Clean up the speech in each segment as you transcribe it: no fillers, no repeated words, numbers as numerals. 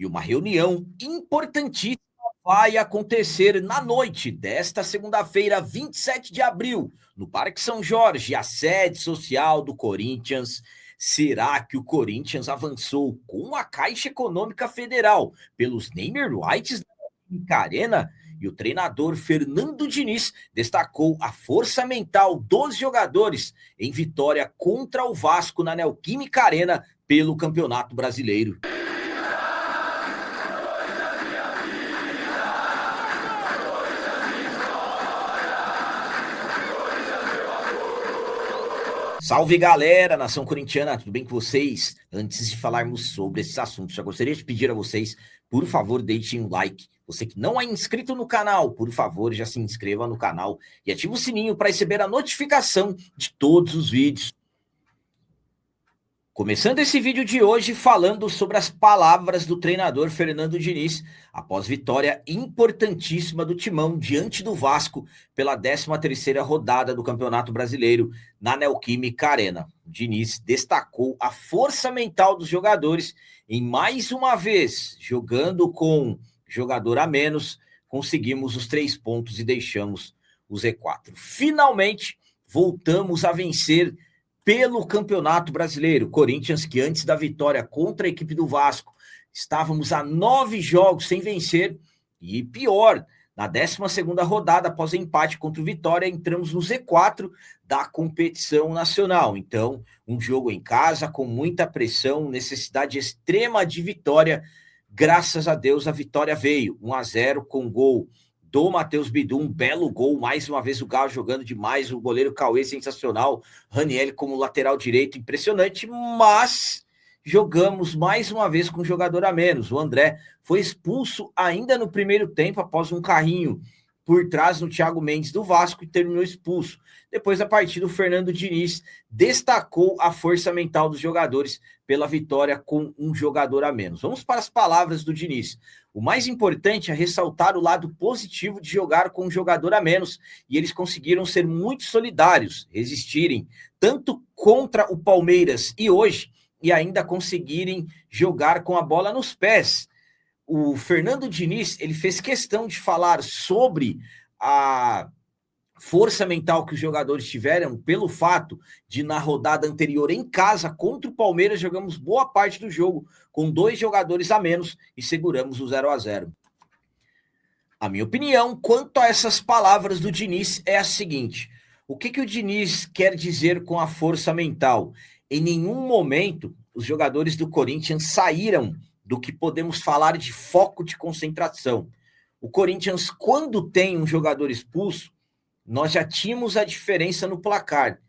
E uma reunião importantíssima vai acontecer na noite desta segunda-feira, 27 de abril, no Parque São Jorge, a sede social do Corinthians. Será que o Corinthians avançou com a Caixa Econômica Federal pelos naming rights da Neoquímica Arena? E o treinador Fernando Diniz destacou a força mental dos jogadores em vitória contra o Vasco na Neoquímica Arena pelo Campeonato Brasileiro. Salve galera, nação corintiana, tudo bem com vocês? Antes de falarmos sobre esses assuntos, já gostaria de pedir a vocês, por favor, deixem um like. Você que não é inscrito no canal, por favor, já se inscreva no canal e ative o sininho para receber a notificação de todos os vídeos. Começando esse vídeo de hoje falando sobre as palavras do treinador Fernando Diniz após vitória importantíssima do Timão diante do Vasco pela 13ª rodada do Campeonato Brasileiro na Neoquímica Arena. O Diniz destacou a força mental dos jogadores em mais uma vez, jogando com jogador a menos, conseguimos os 3 pontos e deixamos o Z4. Finalmente, voltamos a vencer pelo Campeonato Brasileiro. Corinthians, que antes da vitória contra a equipe do Vasco, estávamos a 9 jogos sem vencer, e pior, na 12ª rodada, após o empate contra o Vitória, entramos no Z4 da competição nacional. Então, um jogo em casa, com muita pressão, necessidade extrema de vitória. Graças a Deus, a vitória veio, 1-0 com gol do Matheus Bidu, um belo gol, mais uma vez o Galo jogando demais, o goleiro Cauê sensacional, Raniel como lateral direito, impressionante, mas jogamos mais uma vez com um jogador a menos. O André foi expulso ainda no primeiro tempo, após um carrinho por trás no Thiago Mendes do Vasco, e terminou expulso. Depois da partida, o Fernando Diniz destacou a força mental dos jogadores pela vitória com um jogador a menos. Vamos para as palavras do Diniz. O mais importante é ressaltar o lado positivo de jogar com um jogador a menos, e eles conseguiram ser muito solidários, resistirem tanto contra o Palmeiras e hoje, e ainda conseguirem jogar com a bola nos pés. O Fernando Diniz, ele fez questão de falar sobre a força mental que os jogadores tiveram pelo fato de, na rodada anterior em casa contra o Palmeiras, jogamos boa parte do jogo com 2 jogadores a menos e seguramos o 0-0. A minha opinião quanto a essas palavras do Diniz é a seguinte: o que o Diniz quer dizer com a força mental? Em nenhum momento os jogadores do Corinthians saíram do que podemos falar de foco de concentração. O Corinthians, quando tem um jogador expulso, nós já tínhamos a diferença no placar,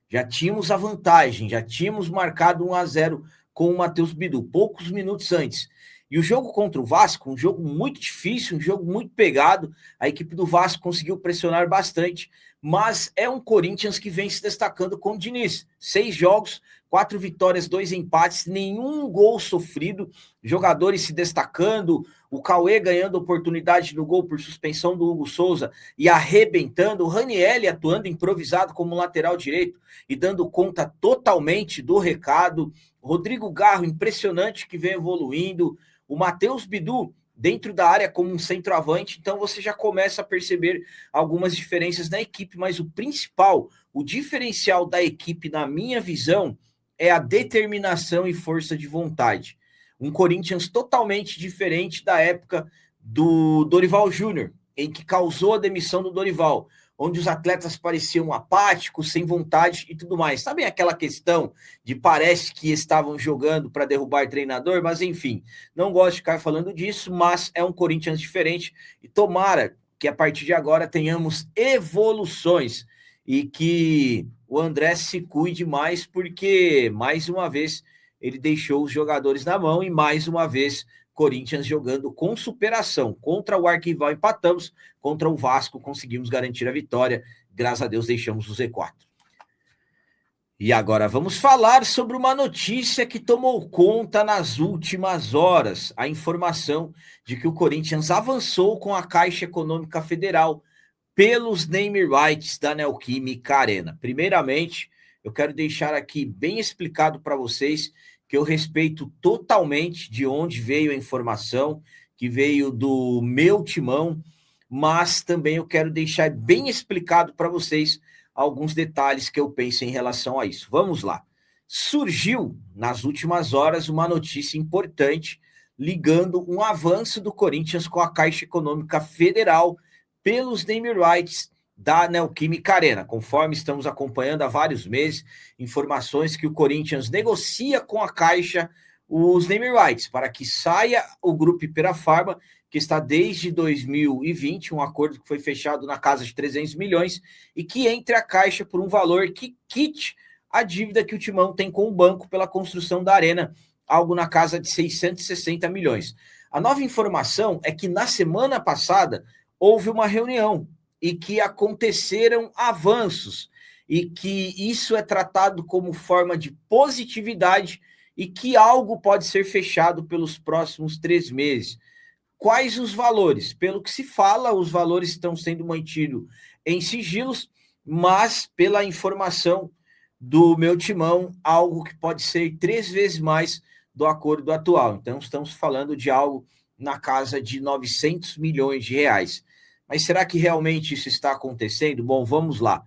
já tínhamos a vantagem, já tínhamos marcado 1-0 com o Matheus Bidu, poucos minutos antes. E o jogo contra o Vasco, um jogo muito difícil, um jogo muito pegado, a equipe do Vasco conseguiu pressionar bastante, mas é um Corinthians que vem se destacando com o Diniz. 6 jogos, 4 vitórias, 2 empates, nenhum gol sofrido, jogadores se destacando, o Cauê ganhando oportunidade no gol por suspensão do Hugo Souza e arrebentando, o Raniel atuando improvisado como lateral direito e dando conta totalmente do recado, Rodrigo Garro, impressionante, que vem evoluindo, o Matheus Bidu dentro da área como um centroavante, então você já começa a perceber algumas diferenças na equipe, mas o principal, o diferencial da equipe, na minha visão, é a determinação e força de vontade. Um Corinthians totalmente diferente da época do Dorival Júnior, em que causou a demissão do Dorival, onde os atletas pareciam apáticos, sem vontade e tudo mais. Sabe aquela questão de parece que estavam jogando para derrubar treinador? Mas enfim, não gosto de ficar falando disso, mas é um Corinthians diferente e tomara que a partir de agora tenhamos evoluções e que o André se cuide mais, porque mais uma vez ele deixou os jogadores na mão e mais uma vez Corinthians jogando com superação. Contra o arquival empatamos, contra o Vasco conseguimos garantir a vitória. Graças a Deus deixamos o Z4. E agora vamos falar sobre uma notícia que tomou conta nas últimas horas. A informação de que o Corinthians avançou com a Caixa Econômica Federal pelos name rights da Neoquímica Arena. Primeiramente, eu quero deixar aqui bem explicado para vocês que eu respeito totalmente de onde veio a informação, que veio do meu timão, mas também eu quero deixar bem explicado para vocês alguns detalhes que eu penso em relação a isso. Vamos lá. Surgiu nas últimas horas uma notícia importante ligando um avanço do Corinthians com a Caixa Econômica Federal pelos naming rights da Neoquímica Arena. Conforme estamos acompanhando há vários meses, informações que o Corinthians negocia com a Caixa os naming rights para que saia o grupo Hypera Pharma, que está desde 2020, um acordo que foi fechado na casa de 300 milhões, e que entre a Caixa por um valor que quite a dívida que o Timão tem com o banco pela construção da arena, algo na casa de 660 milhões. A nova informação é que na semana passada houve uma reunião e que aconteceram avanços e que isso é tratado como forma de positividade e que algo pode ser fechado pelos próximos 3 meses. Quais os valores? Pelo que se fala, os valores estão sendo mantidos em sigilos, mas pela informação do meu timão, algo que pode ser 3 vezes mais do acordo atual. Então, estamos falando de algo na casa de 900 milhões de reais. Mas será que realmente isso está acontecendo? Bom, vamos lá.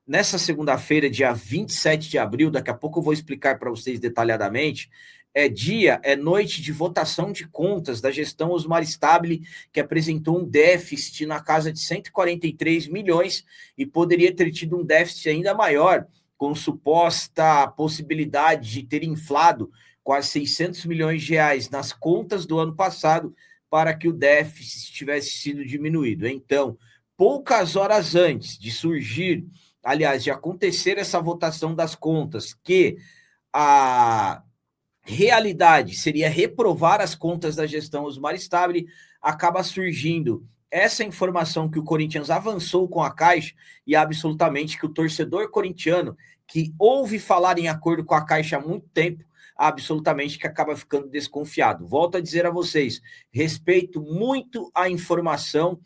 Nessa segunda-feira, dia 27 de abril, daqui a pouco eu vou explicar para vocês detalhadamente, é noite de votação de contas da gestão Osmar Stabile, que apresentou um déficit na casa de 143 milhões e poderia ter tido um déficit ainda maior, com suposta possibilidade de ter inflado quase 600 milhões de reais nas contas do ano passado para que o déficit tivesse sido diminuído. Então, poucas horas antes de surgir, aliás, de acontecer essa votação das contas, que a realidade seria reprovar as contas da gestão Osmar Stabile, acaba surgindo essa informação que o Corinthians avançou com a Caixa e absolutamente que o torcedor corintiano, que ouve falar em acordo com a Caixa há muito tempo, absolutamente que acaba ficando desconfiado. Volto a dizer a vocês, respeito muito a informação,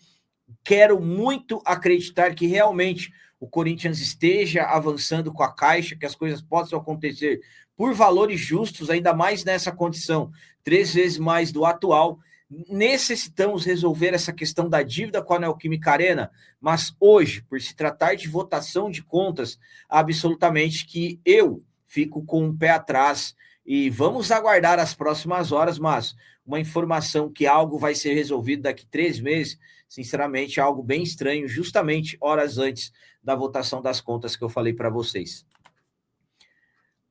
quero muito acreditar que realmente o Corinthians esteja avançando com a Caixa, que as coisas possam acontecer por valores justos, ainda mais nessa condição, 3 vezes mais do atual. Necessitamos resolver essa questão da dívida com a Neoquímica Arena, mas hoje, por se tratar de votação de contas, absolutamente que eu fico com um pé atrás e vamos aguardar as próximas horas, mas uma informação que algo vai ser resolvido daqui 3 meses, sinceramente, é algo bem estranho, justamente horas antes da votação das contas que eu falei para vocês.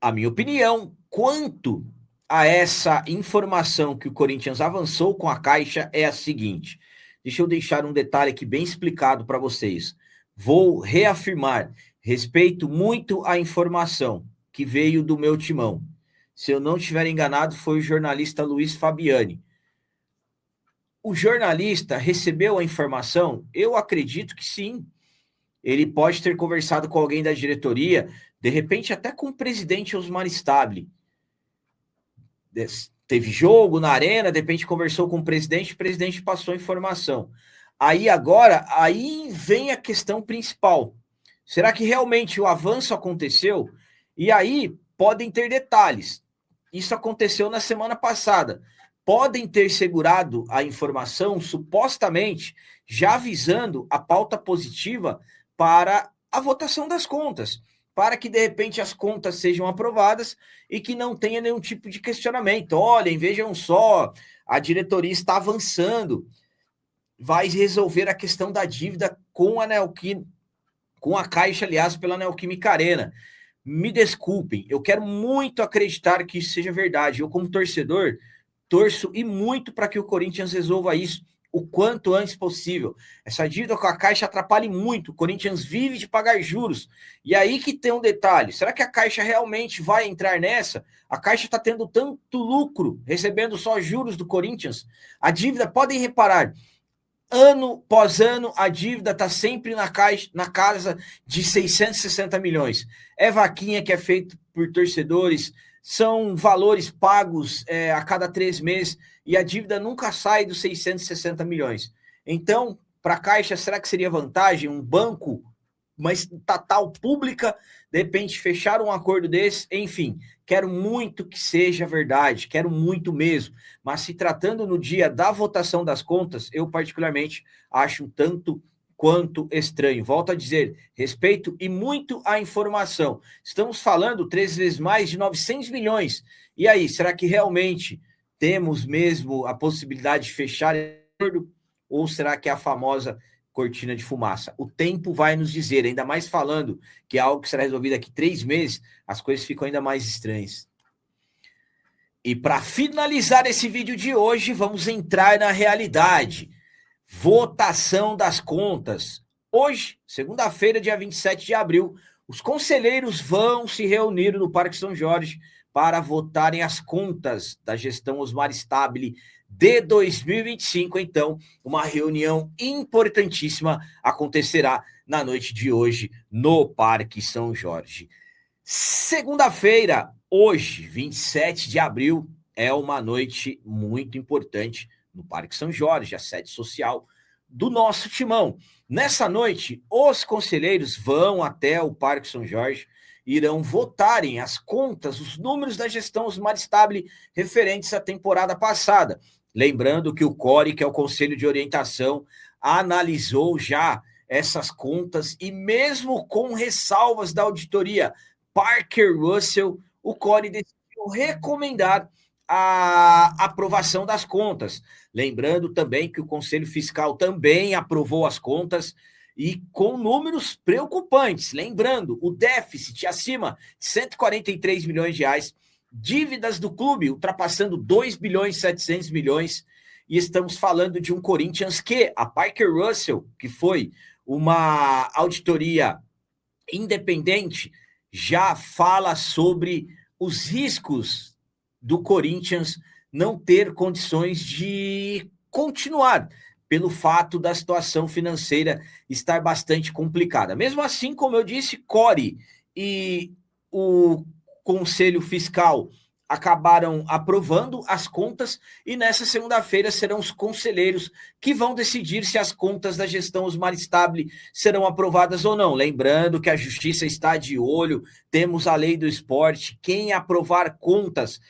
A minha opinião quanto a essa informação que o Corinthians avançou com a Caixa é a seguinte. Deixa eu deixar um detalhe aqui bem explicado para vocês. Vou reafirmar, respeito muito a informação que veio do meu timão. Se eu não estiver enganado, foi o jornalista Luiz Fabiani. O jornalista recebeu a informação? Eu acredito que sim. Ele pode ter conversado com alguém da diretoria, de repente até com o presidente Osmar Stabile. Teve jogo na arena, de repente conversou com o presidente passou a informação. Aí vem a questão principal. Será que realmente o avanço aconteceu? E aí podem ter detalhes. Isso aconteceu na semana passada. Podem ter segurado a informação, supostamente, já avisando a pauta positiva para a votação das contas, para que, de repente, as contas sejam aprovadas e que não tenha nenhum tipo de questionamento. Olhem, vejam só, a diretoria está avançando, vai resolver a questão da dívida com a Neoquímica, com a Caixa, aliás, pela Neoquímica Arena. Me desculpem, eu quero muito acreditar que isso seja verdade. Eu, como torcedor, torço e muito para que o Corinthians resolva isso o quanto antes possível. Essa dívida com a Caixa atrapalha muito. O Corinthians vive de pagar juros. E aí que tem um detalhe. Será que a Caixa realmente vai entrar nessa? A Caixa está tendo tanto lucro, recebendo só juros do Corinthians. A dívida, podem reparar, ano após ano, a dívida está sempre na casa de 660 milhões. É vaquinha que é feita por torcedores, são valores pagos a cada 3 meses e a dívida nunca sai dos 660 milhões. Então, para a Caixa, será que seria vantagem um banco uma estatal pública, de repente fechar um acordo desse, enfim, quero muito que seja verdade, quero muito mesmo, mas se tratando no dia da votação das contas, eu particularmente acho um tanto quanto estranho. Volto a dizer, respeito e muito a informação. Estamos falando 3 vezes mais de 900 milhões. E aí, será que realmente temos mesmo a possibilidade de fechar acordo? Ou será que é a famosa cortina de fumaça? O tempo vai nos dizer, ainda mais falando que é algo que será resolvido daqui 3 meses, as coisas ficam ainda mais estranhas. E para finalizar esse vídeo de hoje, vamos entrar na realidade. Votação das contas. Hoje, segunda-feira, dia 27 de abril, os conselheiros vão se reunir no Parque São Jorge para votarem as contas da gestão Osmar Stabile de 2025. Então, uma reunião importantíssima acontecerá na noite de hoje no Parque São Jorge. Segunda-feira, hoje, 27 de abril, é uma noite muito importante no Parque São Jorge, a sede social do nosso timão. Nessa noite, os conselheiros vão até o Parque São Jorge, irão votarem as contas, os números da gestão Osmar Stabile referentes à temporada passada. Lembrando que o CORE, que é o Conselho de Orientação, analisou já essas contas e mesmo com ressalvas da auditoria Parker Russell, o CORE decidiu recomendar a aprovação das contas. Lembrando também que o Conselho Fiscal também aprovou as contas e com números preocupantes. Lembrando, o déficit acima de 143 milhões de reais, dívidas do clube ultrapassando 2 bilhões e 700 milhões, e estamos falando de um Corinthians que a Parker Russell, que foi uma auditoria independente, já fala sobre os riscos do Corinthians não ter condições de continuar, pelo fato da situação financeira estar bastante complicada. Mesmo assim, como eu disse, CORE e o Conselho Fiscal acabaram aprovando as contas e nessa segunda-feira serão os conselheiros que vão decidir se as contas da gestão Osmar Stabile serão aprovadas ou não. Lembrando que a justiça está de olho, temos a lei do esporte, quem aprovar contas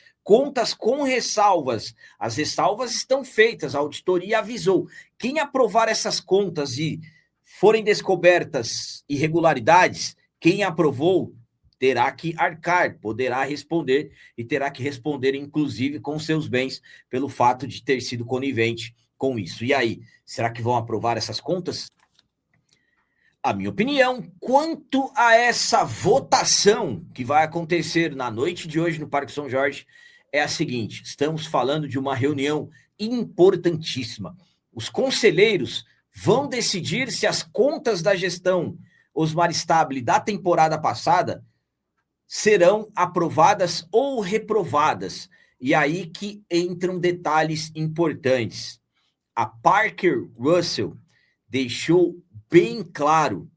com ressalvas, as ressalvas estão feitas, a auditoria avisou, quem aprovar essas contas e forem descobertas irregularidades, quem aprovou terá que arcar, poderá responder e terá que responder, inclusive, com seus bens, pelo fato de ter sido conivente com isso. E aí, será que vão aprovar essas contas? A minha opinião, quanto a essa votação que vai acontecer na noite de hoje no Parque São Jorge, é a seguinte: estamos falando de uma reunião importantíssima. Os conselheiros vão decidir se as contas da gestão Osmar Stabile da temporada passada serão aprovadas ou reprovadas. E aí que entram detalhes importantes. A Parker Russell deixou bem claro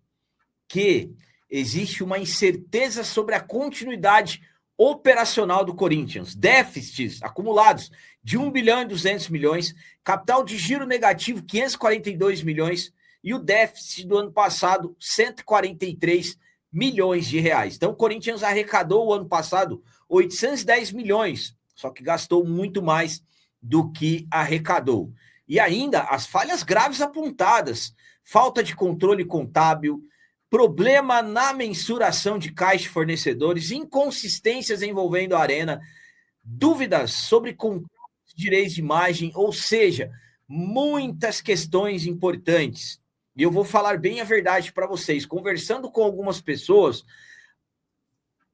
que existe uma incerteza sobre a continuidade operacional do Corinthians. Déficits acumulados de 1 bilhão e 200 milhões, capital de giro negativo 542 milhões e o déficit do ano passado 143 milhões de reais. Então, o Corinthians arrecadou o ano passado 810 milhões, só que gastou muito mais do que arrecadou. E ainda as falhas graves apontadas, falta de controle contábil, problema na mensuração de caixa e fornecedores, inconsistências envolvendo a arena, dúvidas sobre contratos de direitos de imagem, ou seja, muitas questões importantes. E eu vou falar bem a verdade para vocês. Conversando com algumas pessoas,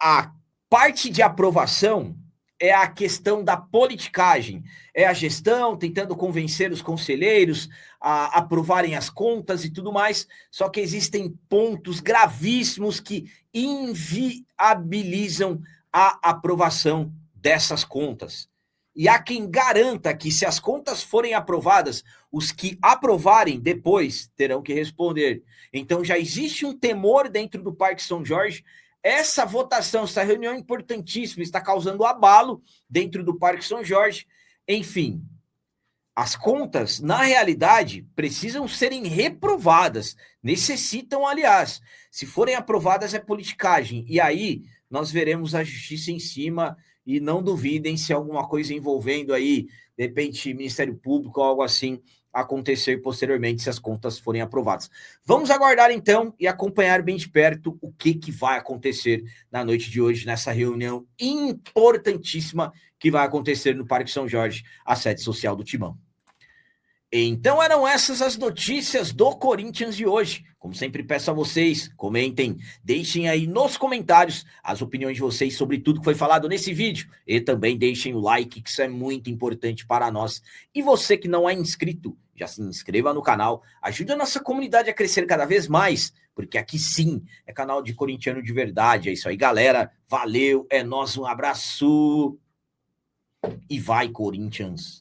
a parte de aprovação é a questão da politicagem. É a gestão tentando convencer os conselheiros a aprovarem as contas e tudo mais. Só que existem pontos gravíssimos que inviabilizam a aprovação dessas contas. E há quem garanta que se as contas forem aprovadas, os que aprovarem depois terão que responder. Então já existe um temor dentro do Parque São Jorge. Essa votação, essa reunião importantíssima está causando abalo dentro do Parque São Jorge. Enfim, As contas, na realidade, precisam serem reprovadas. Necessitam, aliás. Se forem aprovadas, é politicagem. E aí nós veremos a justiça em cima e não duvidem se alguma coisa envolvendo aí, de repente, Ministério Público ou algo assim acontecer posteriormente se as contas forem aprovadas. Vamos aguardar então e acompanhar bem de perto o que vai acontecer na noite de hoje, nessa reunião importantíssima que vai acontecer no Parque São Jorge, a sede social do Timão. Então eram essas as notícias do Corinthians de hoje. Como sempre peço a vocês, comentem, deixem aí nos comentários as opiniões de vocês sobre tudo que foi falado nesse vídeo. E também deixem o like, que isso é muito importante para nós. E você que não é inscrito, já se inscreva no canal, ajude a nossa comunidade a crescer cada vez mais, porque aqui sim é canal de corintiano de verdade. É isso aí, galera. Valeu, é nóis, um abraço. E vai, Corinthians!